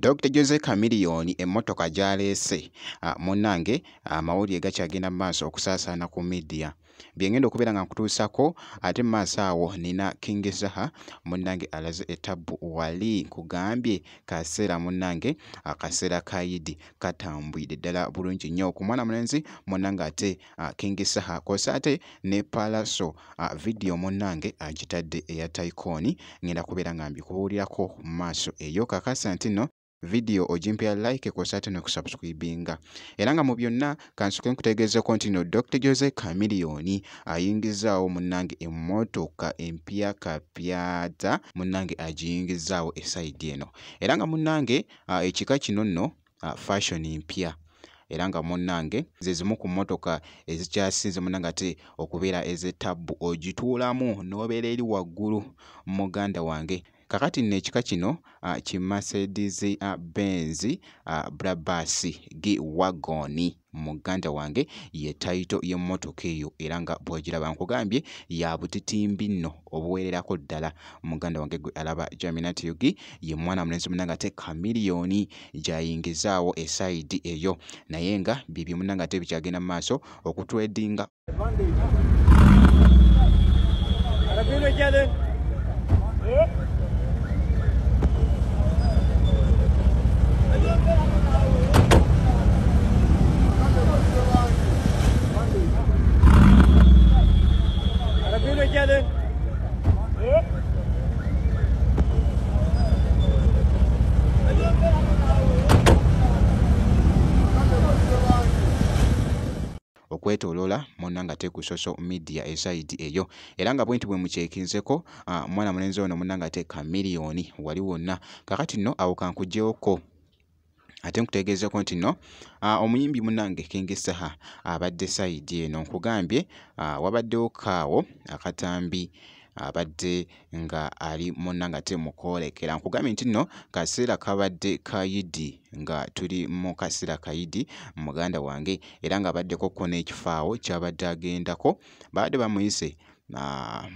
Dr. Jose Chameleone emmotoka gy'aleese munnange amawulire gakyagenda mu maaso okusaasaana ku media byengenda okubeera nga nkutuusako ate mu maaso awo nina King Zaha munnange alaze etabbu wali nkugambye kaseera munnange akaseera ka Eid katambwidde ddala bulungi nnyo ku mwana mulenzi munnange ate King Zaha kw'ossa ate ne Pallaso video munnange agitadde eya Tycoon ngenda kubeera nga mbikubuulirako mu maaso eyo kakasa nti nno video ojimpya like kw'ossa ate ne kusubscribinga era nga mu byonna kansoke nkutegeezeko nti no Dr. Jose Chameleone ayingizaawo munnange emmotoka empya kapyata munnange agiyingizaawo esayidi eno era nga munnange ekika kino nno fashion mpya era nga munnange ze zimu ku mmotoka ezikyasinze munnange ate okubeera ez'ettabbu ogituulamu n'obeera eri waggulu muganda wange kakati nno ekika kino ki Mercedes Benz Brabus G-Wagon muganda wange ye tayito y'emmotoka eyo era nga bw'ogiraba nkugambye ya butitimbi nno obuweererako ddala muganda wange gwe alaba Jaminat Yugi ye mwana mulenzi munnange ate Chameleone gy'ayingizaawo esayidi eyo naye nga bibyo munnange ate bikyagenda mu maaso okutwedinga okwetoloola munnange ate ku social media esayidi eyo era nga bwenti bwe mukyekinzeko mwana mulenzi ono munnange ate Chameleone wali wonna kakati nno awo kankuggyewoko ate nkutegeezeko nti nno omuyimbi munnange King Zaha abadde sayidi eno nkugambye wabaddewo kaawo akatambi abadde nga ali munnange ate mukwolekera nkugambye nti nno kaseera kabadde ka Eid nga tuli mu kaseera ka Eid muganda wange era nga abaddeko ko n'ekifaawo kyabadde agendako baadde bamuyise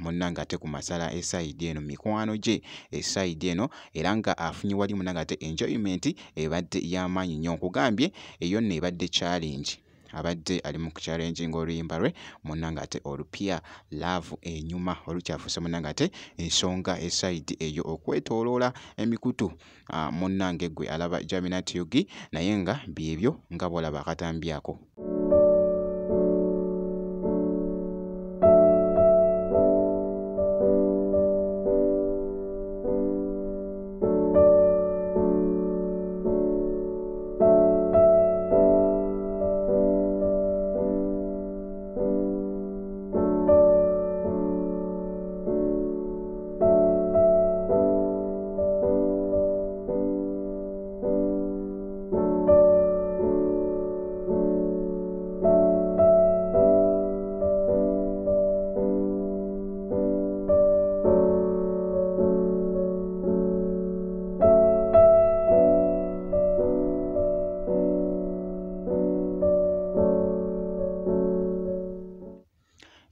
munnange ate ku masala esayidi eno mikwano gye esayidi eno era nga afunye wali munnange ate enjoyment ebadde y'amaanyi nnyo nkugambye eyo nno ebadde challenge abadde ali mu challenge ng'oluyimba lwe munnange ate olupya love enyuma olukyafuuse munnange ate ensonga esayidi eyo okwetooloola emikutu munnange gwe alaba Jaminat Yugi naye nga byebyo nga bw'olaba akatambyako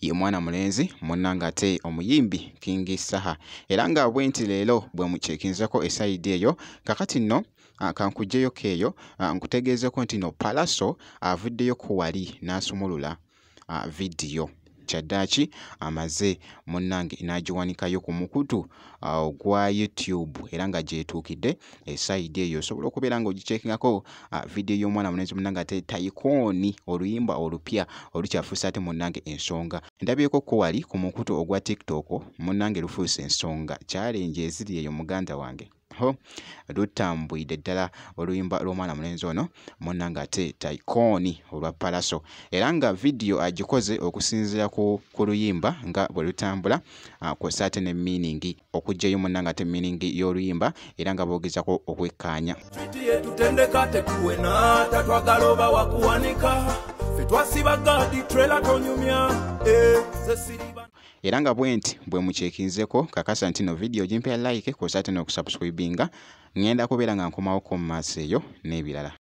ye mwana mulenzi munnange ate omuyimbi King Zaha era nga bwenti leero bwe mukyekinzako esayidi eyo kakati nno kankuggyeyoko eyo nkutegeezeko nti no Pallaso avuddeyo ku wali n'asumulula vidiyo kyaddaaki amaze munnange n'agiwanikayo ku mukutu ogwa YouTube era nga gyetuukidde esayidi eyo osobola okubeera nga ogikyekingako vidiyo y'omwana mulenzi munnange ate Tycoon oluyimba olupya olukyafuuse ate munnange ensonga ndabyeko ko wali ku mukutu ogwa TikTok munnange lufuuse ensonga challenge eziri eyo muganda wange lutambwidde ddala oluyimba lw'omwana mulenzi ono munnange ate Tycoon olwa Pallaso era nga vidiyo agikoze okusinziira ku luyimba nga bwe lutambula kw'ossa ate ne meaning okuggyayo munnange ate meaning y'oluyimba era nga boogezako okwekkaanya tutendeka tekuwena tatwagala oba wakuwanika ffe twasiba gadi trailer tonyumya era nga bwenti bwe mukyekinzeko kakasa nti no video jimpya like kw'ossa ate n'okusubscribinga ngenda kubeera nga nkomawoko mu maaso eyo n'ebirala